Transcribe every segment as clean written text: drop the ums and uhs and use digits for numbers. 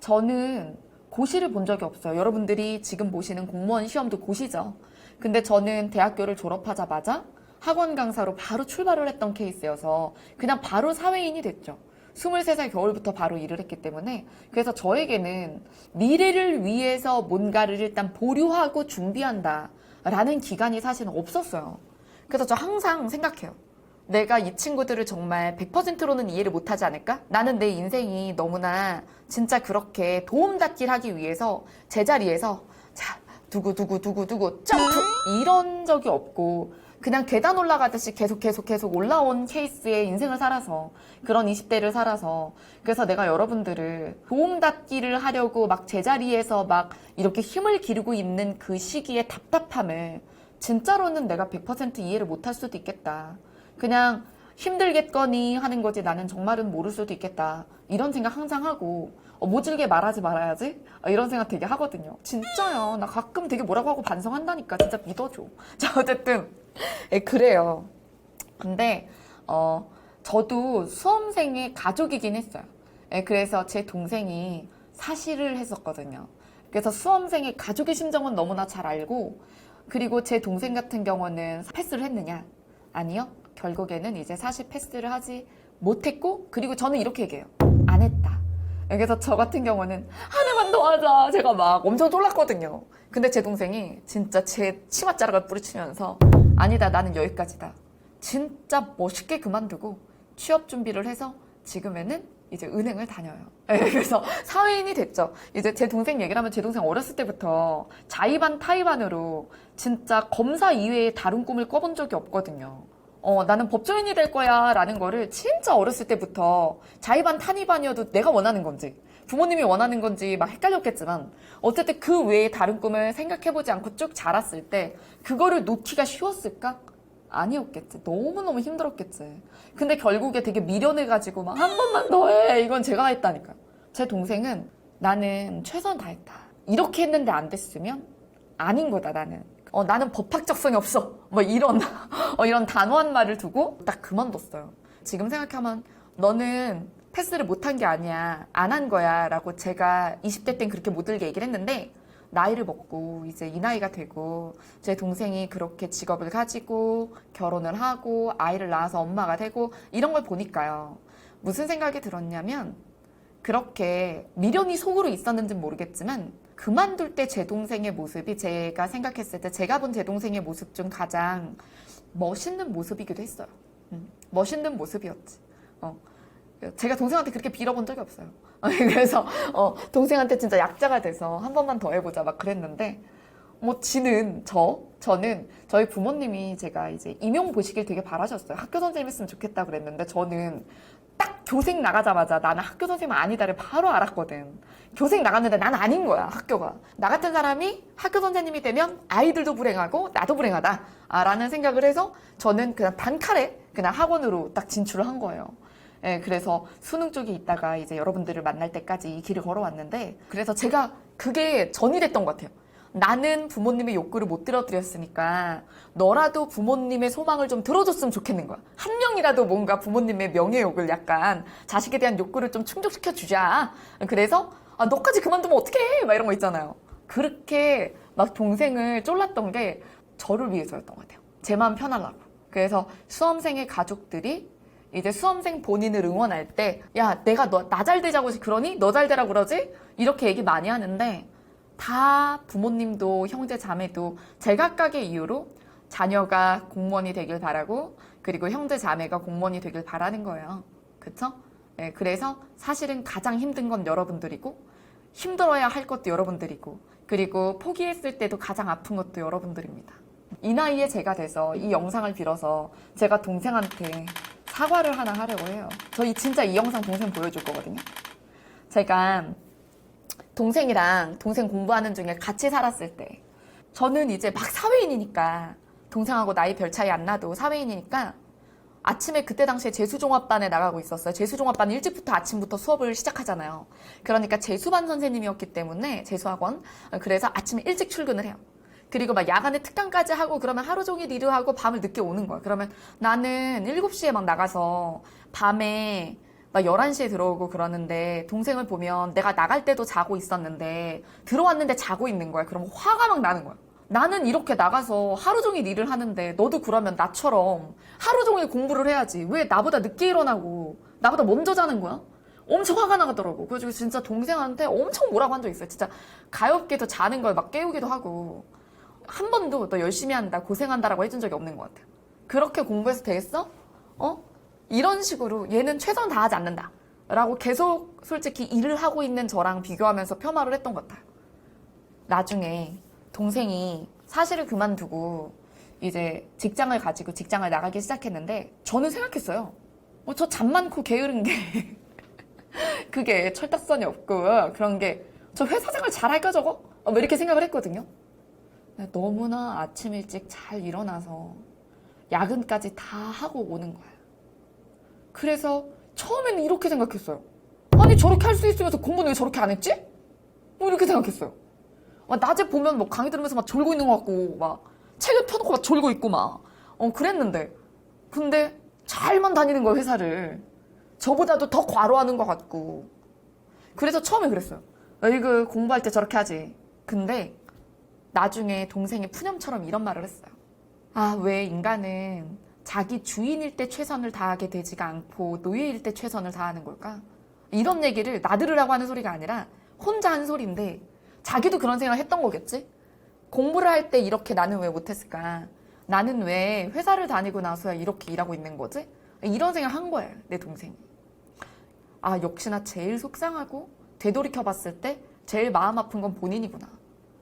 저는 고시를 본 적이 없어요. 여러분들이 지금 보시는 공무원 시험도 고시죠. 근데 저는 대학교를 졸업하자마자 학원 강사로 바로 출발을 했던 케이스여서 그냥 바로 사회인이 됐죠. 23살 겨울부터 바로 일을 했기 때문에. 그래서 저에게는 미래를 위해서 뭔가를 일단 보류하고 준비한다 라는 기간이 사실은 없었어요. 그래서 저 항상 생각해요. 내가 이 친구들을 정말 100%로는 이해를 못하지 않을까? 나는 내 인생이 너무나 진짜 그렇게 도움닫기를 하기 위해서 제자리에서 자, 두고 점프! 이런 적이 없고 그냥 계단 올라가듯이 계속 올라온 케이스의 인생을 살아서 그런 20대를 살아서 그래서 내가 여러분들을 도움닫기를 하려고 막 제자리에서 막 이렇게 힘을 기르고 있는 그 시기의 답답함을 진짜로는 내가 100% 이해를 못할 수도 있겠다. 그냥 힘들겠거니 하는 거지 나는 정말은 모를 수도 있겠다. 이런 생각 항상 하고 모질게 말하지 말아야지 이런 생각 되게 하거든요. 진짜요. 나 가끔 되게 뭐라고 하고 반성한다니까. 진짜 믿어줘. 자 어쨌든 그래요. 근데 저도 수험생의 가족이긴 했어요. 그래서 제 동생이 사실을 했었거든요. 그래서 수험생의 가족의 심정은 너무나 잘 알고 그리고 제 동생 같은 경우는 패스를 했느냐? 아니요. 결국에는 이제 사실 패스를 하지 못했고 그리고 저는 이렇게 얘기해요. 안 했다. 그래서 저 같은 경우는 하나만 더 하자. 제가 막 엄청 쫄랐거든요. 근데 제 동생이 진짜 제 치맛자락을 뿌리치면서 아니다. 나는 여기까지다. 진짜 멋있게 그만두고 취업 준비를 해서 지금에는 이제 은행을 다녀요. 그래서 사회인이 됐죠. 이제 제 동생 얘기를 하면 제 동생 어렸을 때부터 자의반 타의반으로 진짜 검사 이외에 다른 꿈을 꿔본 적이 없거든요. 나는 법조인이 될 거야 라는 거를 진짜 어렸을 때부터 자의반 타의반이어도 내가 원하는 건지 부모님이 원하는 건지 막 헷갈렸겠지만 어쨌든 그 외에 다른 꿈을 생각해보지 않고 쭉 자랐을 때 그거를 놓기가 쉬웠을까? 아니었겠지. 너무너무 힘들었겠지. 근데 결국에 되게 미련해가지고 막 한 번만 더 해. 이건 제가 했다니까. 제 동생은 나는 최선 다했다. 이렇게 했는데 안 됐으면 아닌 거다 나는. 나는 법학적성이 없어. 뭐 이런 이런 단호한 말을 두고 딱 그만뒀어요. 지금 생각하면 너는 패스를 못한 게 아니야. 안 한 거야. 라고 제가 20대 땐 그렇게 못들게 얘기를 했는데 나이를 먹고 이제 이 나이가 되고 제 동생이 그렇게 직업을 가지고 결혼을 하고 아이를 낳아서 엄마가 되고 이런 걸 보니까요. 무슨 생각이 들었냐면 그렇게 미련이 속으로 있었는지는 모르겠지만 그만둘 때 제 동생의 모습이 제가 생각했을 때 제가 본 제 동생의 모습 중 가장 멋있는 모습이기도 했어요. 멋있는 모습이었지. 제가 동생한테 그렇게 빌어본 적이 없어요. 그래서 동생한테 진짜 약자가 돼서 한 번만 더 해보자 막 그랬는데 뭐 저는 저희 부모님이 제가 이제 임용 보시길 되게 바라셨어요. 학교 선생님 했으면 좋겠다 그랬는데 저는 딱 교생 나가자마자 나는 학교 선생님 아니다를 바로 알았거든. 교생 나갔는데 난 아닌 거야 학교가. 나 같은 사람이 학교 선생님이 되면 아이들도 불행하고 나도 불행하다 라는 생각을 해서 저는 그냥 단칼에 그냥 학원으로 딱 진출을 한 거예요. 그래서 수능 쪽에 있다가 이제 여러분들을 만날 때까지 이 길을 걸어왔는데 그래서 제가 그게 전이 됐던 것 같아요. 나는 부모님의 욕구를 못 들어드렸으니까 너라도 부모님의 소망을 좀 들어줬으면 좋겠는 거야. 한 명이라도 뭔가 부모님의 명예욕을 약간 자식에 대한 욕구를 좀 충족시켜 주자. 그래서 너까지 그만두면 어떡해? 막 이런 거 있잖아요. 그렇게 막 동생을 쫄랐던 게 저를 위해서였던 것 같아요. 제 마음 편하려고. 그래서 수험생의 가족들이 이제 수험생 본인을 응원할 때 야 내가 나 잘 되자고 그러니? 너 잘 되라고 그러지? 이렇게 얘기 많이 하는데 다 부모님도 형제 자매도 제각각의 이유로 자녀가 공무원이 되길 바라고 그리고 형제 자매가 공무원이 되길 바라는 거예요. 그쵸? 그래서 사실은 가장 힘든 건 여러분들이고 힘들어야 할 것도 여러분들이고 그리고 포기했을 때도 가장 아픈 것도 여러분들입니다. 이 나이에 제가 돼서 이 영상을 빌어서 제가 동생한테 사과를 하나 하려고 해요. 저희 진짜 이 영상 동생 보여줄 거거든요. 제가 동생이랑 동생 공부하는 중에 같이 살았을 때 저는 이제 막 사회인이니까 동생하고 나이 별 차이 안 나도 사회인이니까 아침에 그때 당시에 재수종합반에 나가고 있었어요. 재수종합반 일찍부터 아침부터 수업을 시작하잖아요. 그러니까 재수반 선생님이었기 때문에 재수학원 그래서 아침에 일찍 출근을 해요. 그리고 막 야간에 특강까지 하고 그러면 하루 종일 일을 하고 밤을 늦게 오는 거야. 그러면 나는 7시에 막 나가서 밤에 막 11시에 들어오고 그러는데 동생을 보면 내가 나갈 때도 자고 있었는데 들어왔는데 자고 있는 거야. 그러면 화가 막 나는 거야. 나는 이렇게 나가서 하루 종일 일을 하는데 너도 그러면 나처럼 하루 종일 공부를 해야지. 왜 나보다 늦게 일어나고 나보다 먼저 자는 거야? 엄청 화가 나가더라고. 그래가지고 진짜 동생한테 엄청 뭐라고 한 적 있어요. 진짜 가엾게도 자는 걸 막 깨우기도 하고 한 번도 너 열심히 한다, 고생한다라고 해준 적이 없는 것 같아요. 그렇게 공부해서 되겠어? 이런 식으로 얘는 최선 다하지 않는다 라고 계속 솔직히 일을 하고 있는 저랑 비교하면서 폄하를 했던 것 같아요. 나중에 동생이 사실을 그만두고 이제 직장을 가지고 직장을 나가기 시작했는데 저는 생각했어요. 저 잠 많고 게으른 게 그게 철딱선이 없고 그런 게 저 회사 생활 잘할까 저거? 뭐 이렇게 생각을 했거든요. 너무나 아침 일찍 잘 일어나서 야근까지 다 하고 오는 거야. 그래서 처음에는 이렇게 생각했어요. 아니 저렇게 할 수 있으면서 공부는 왜 저렇게 안 했지? 뭐 이렇게 생각했어요. 낮에 보면 뭐 강의 들으면서 막 졸고 있는 것 같고 막 책을 펴놓고 막 졸고 있고 막 그랬는데 근데 잘만 다니는 거예요 회사를. 저보다도 더 과로하는 것 같고 그래서 처음에 그랬어요. 이거 공부할 때 저렇게 하지. 근데 나중에 동생이 푸념처럼 이런 말을 했어요. 아, 왜 인간은 자기 주인일 때 최선을 다하게 되지가 않고 노예일 때 최선을 다하는 걸까? 이런 얘기를 나 들으라고 하는 소리가 아니라 혼자 한 소리인데 자기도 그런 생각을 했던 거겠지? 공부를 할 때 이렇게 나는 왜 못했을까? 나는 왜 회사를 다니고 나서야 이렇게 일하고 있는 거지? 이런 생각을 한 거예요, 내 동생이. 아, 역시나 제일 속상하고 되돌이켜봤을 때 제일 마음 아픈 건 본인이구나.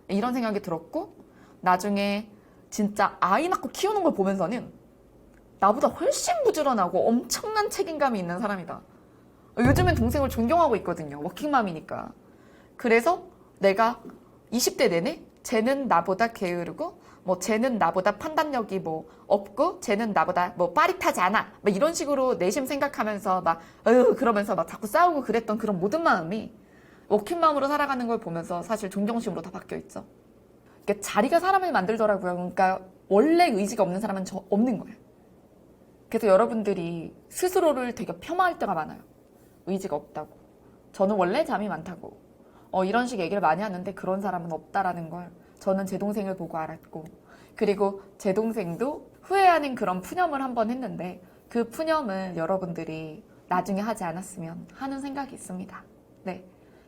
이런 생각이 들었고 나중에 진짜 아이 낳고 키우는 걸 보면서는 나보다 훨씬 부지런하고 엄청난 책임감이 있는 사람이다. 요즘엔 동생을 존경하고 있거든요. 워킹맘이니까. 그래서 내가 20대 내내 쟤는 나보다 게으르고 뭐 쟤는 나보다 판단력이 뭐 없고 쟤는 나보다 뭐 빠릿하지 않아 막 이런 식으로 내심 생각하면서 막 그러면서 막 자꾸 싸우고 그랬던 그런 모든 마음이 워킹맘으로 살아가는 걸 보면서 사실 존경심으로 다 바뀌어 있죠. 그러니까 자리가 사람을 만들더라고요. 그러니까 원래 의지가 없는 사람은 없는 거예요. 그래서 여러분들이 스스로를 되게 폄하할 때가 많아요. 의지가 없다고. 저는 원래 잠이 많다고. 이런 식 얘기를 많이 하는데 그런 사람은 없다라는 걸 저는 제 동생을 보고 알았고 그리고 제 동생도 후회하는 그런 푸념을 한번 했는데 그 푸념을 여러분들이 나중에 하지 않았으면 하는 생각이 있습니다. 네,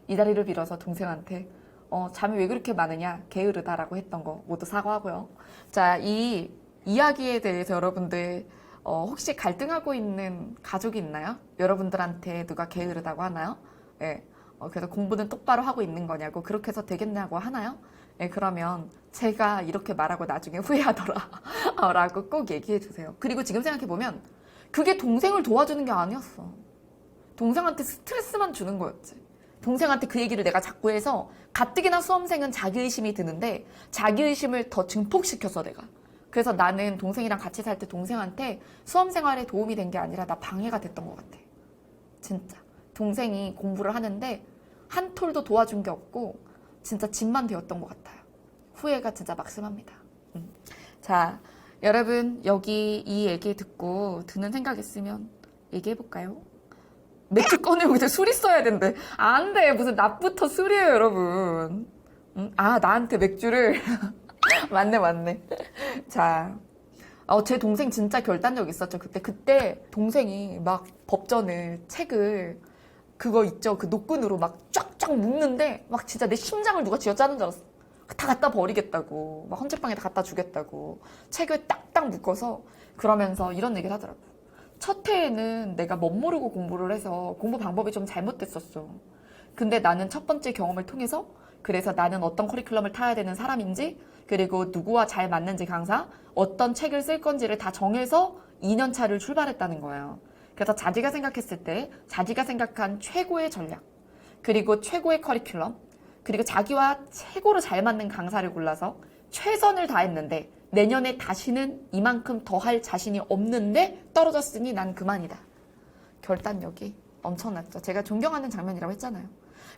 이 자리를 빌어서 동생한테 잠이 왜 그렇게 많으냐 게으르다라고 했던 거 모두 사과하고요. 자, 이 이야기에 대해서 여러분들 혹시 갈등하고 있는 가족이 있나요? 여러분들한테 누가 게으르다고 하나요? 네. 그래서 공부는 똑바로 하고 있는 거냐고 그렇게 해서 되겠냐고 하나요? 네, 그러면 제가 이렇게 말하고 나중에 후회하더라 라고 꼭 얘기해 주세요. 그리고 지금 생각해보면 그게 동생을 도와주는 게 아니었어. 동생한테 스트레스만 주는 거였지. 동생한테 그 얘기를 내가 자꾸 해서 가뜩이나 수험생은 자기의심이 드는데 자기의심을 더 증폭시켰어 내가. 그래서 나는 동생이랑 같이 살 때 동생한테 수험생활에 도움이 된 게 아니라 나 방해가 됐던 것 같아. 진짜. 동생이 공부를 하는데 한 톨도 도와준 게 없고 진짜 짐만 되었던 것 같아요. 후회가 진짜 막심합니다. 자, 여러분 여기 이 얘기 듣고 드는 생각 있으면 얘기해볼까요? 맥주 꺼내고 이제 술 있어야 된대. 안 돼. 무슨 낮부터 술이에요 여러분. 아, 나한테 맥주를 맞네. 자, 제 동생 진짜 결단력 있었죠. 그때 동생이 막 법전을 책을 그거 있죠. 그 노끈으로 막 쫙쫙 묶는데 막 진짜 내 심장을 누가 쥐어짜는 줄 알았어. 다 갖다 버리겠다고. 막 헌책방에다 갖다 주겠다고. 책을 딱딱 묶어서 그러면서 이런 얘기를 하더라고. 첫 해에는 내가 멋모르고 공부를 해서 공부 방법이 좀 잘못됐었어. 근데 나는 첫 번째 경험을 통해서 그래서 나는 어떤 커리큘럼을 타야 되는 사람인지 그리고 누구와 잘 맞는지 강사 어떤 책을 쓸 건지를 다 정해서 2년 차를 출발했다는 거예요. 그래서 자기가 생각했을 때 자기가 생각한 최고의 전략 그리고 최고의 커리큘럼 그리고 자기와 최고로 잘 맞는 강사를 골라서 최선을 다했는데 내년에 다시는 이만큼 더 할 자신이 없는데 떨어졌으니 난 그만이다. 결단력이 엄청났죠. 제가 존경하는 장면이라고 했잖아요.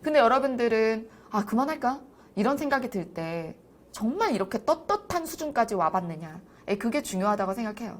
근데 여러분들은 그만할까? 이런 생각이 들 때 정말 이렇게 떳떳한 수준까지 와봤느냐? 그게 중요하다고 생각해요.